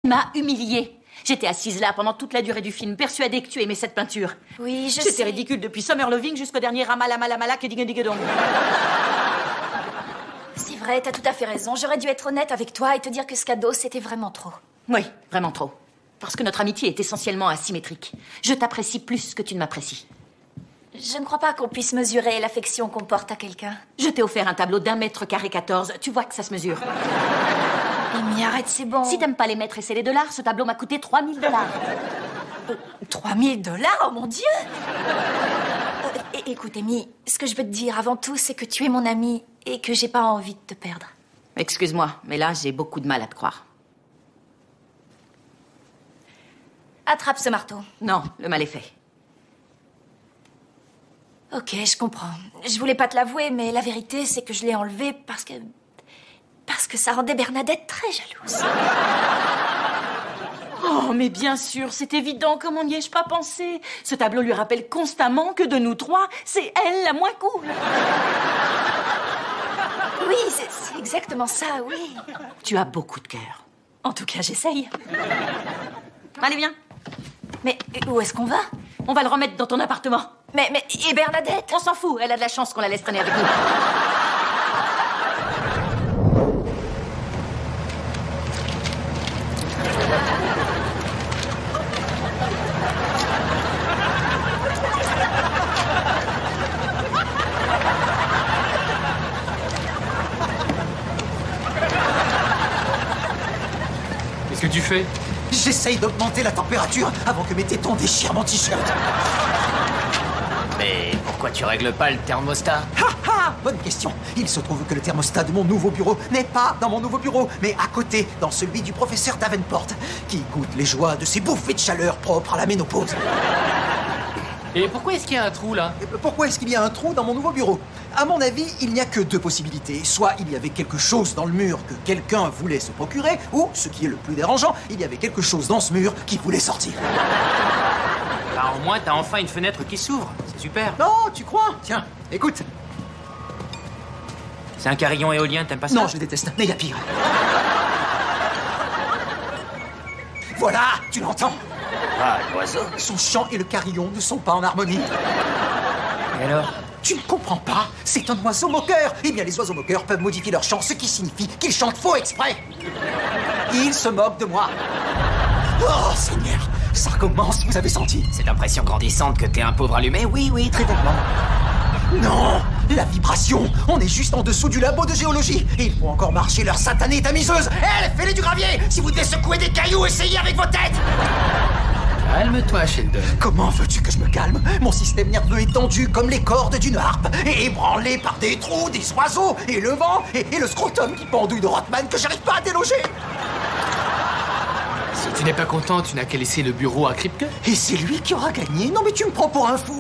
M'a humiliée. J'étais assise là pendant toute la durée du film, persuadée que tu aimais cette peinture. Oui, je sais. C'était ridicule depuis Summer Loving jusqu'au dernier Ramala que digue-digue-dong. C'est vrai, t'as tout à fait raison. J'aurais dû être honnête avec toi et te dire que ce cadeau, c'était vraiment trop. Oui, vraiment trop. Parce que notre amitié est essentiellement asymétrique. Je t'apprécie plus que tu ne m'apprécies. Je ne crois pas qu'on puisse mesurer l'affection qu'on porte à quelqu'un. Je t'ai offert un tableau d'1 mètre carré 14. Tu vois que ça se mesure. Amy, arrête, c'est bon. Si t'aimes pas les mètres et c'est les dollars, ce tableau m'a coûté 3000 $. 3000 $, oh mon Dieu! Écoute, Amy, ce que je veux te dire avant tout, c'est que tu es mon amie et que j'ai pas envie de te perdre. Excuse-moi, mais là, j'ai beaucoup de mal à te croire. Attrape ce marteau. Non, le mal est fait. Ok, je comprends. Je voulais pas te l'avouer, mais la vérité, c'est que je l'ai enlevé parce que ça rendait Bernadette très jalouse. Oh, mais bien sûr, c'est évident, comment n'y ai-je pas pensé? Ce tableau lui rappelle constamment que de nous trois, c'est elle la moins cool. Oui, c'est exactement ça, oui. Tu as beaucoup de cœur. En tout cas, j'essaye. Allez, viens. Mais où est-ce qu'on va? On va le remettre dans ton appartement. Mais, et Bernadette? On s'en fout, elle a de la chance qu'on la laisse traîner avec nous. Qu'est-ce que tu fais? J'essaye d'augmenter la température avant que mes tétons déchirent mon t-shirt. Mais pourquoi tu règles pas le thermostat? Bonne question. Il se trouve que le thermostat de mon nouveau bureau n'est pas dans mon nouveau bureau, mais à côté, dans celui du professeur Davenport, qui goûte les joies de ces bouffées de chaleur propres à la ménopause. Et pourquoi est-ce qu'il y a un trou, là? Pourquoi est-ce qu'il y a un trou dans mon nouveau bureau? À mon avis, il n'y a que deux possibilités. Soit il y avait quelque chose dans le mur que quelqu'un voulait se procurer, ou, ce qui est le plus dérangeant, il y avait quelque chose dans ce mur qui voulait sortir. Bah, au moins, t'as enfin une fenêtre qui s'ouvre. C'est super. Non, tu crois? Tiens, écoute. C'est un carillon éolien, t'aimes pas ça? Non, je déteste, mais il y a pire. Voilà, tu l'entends? Ah, l'oiseau. Son chant et le carillon ne sont pas en harmonie. Et alors? Tu ne comprends pas? C'est un oiseau moqueur. Eh bien, les oiseaux moqueurs peuvent modifier leur chant, ce qui signifie qu'ils chantent faux exprès. Ils se moquent de moi. Oh, Seigneur, ça recommence, vous avez senti? Cette impression grandissante que t'es un pauvre allumé? Oui, très vaguement. Non, la vibration. On est juste en dessous du labo de géologie. Et ils font encore marcher leur satanée tamiseuse. Elle, fais-les du gravier. Si vous devez secouer des cailloux, essayez avec vos têtes. Calme-toi, Sheldon. Comment veux-tu que je me calme? Mon système nerveux est tendu comme les cordes d'une harpe et ébranlé par des trous, des oiseaux, et le vent, et le scrotum qui pendouille de Rothman que j'arrive pas à déloger. Si tu n'es pas content, tu n'as qu'à laisser le bureau à Kripke. Et c'est lui qui aura gagné? Non mais tu me prends pour un fou.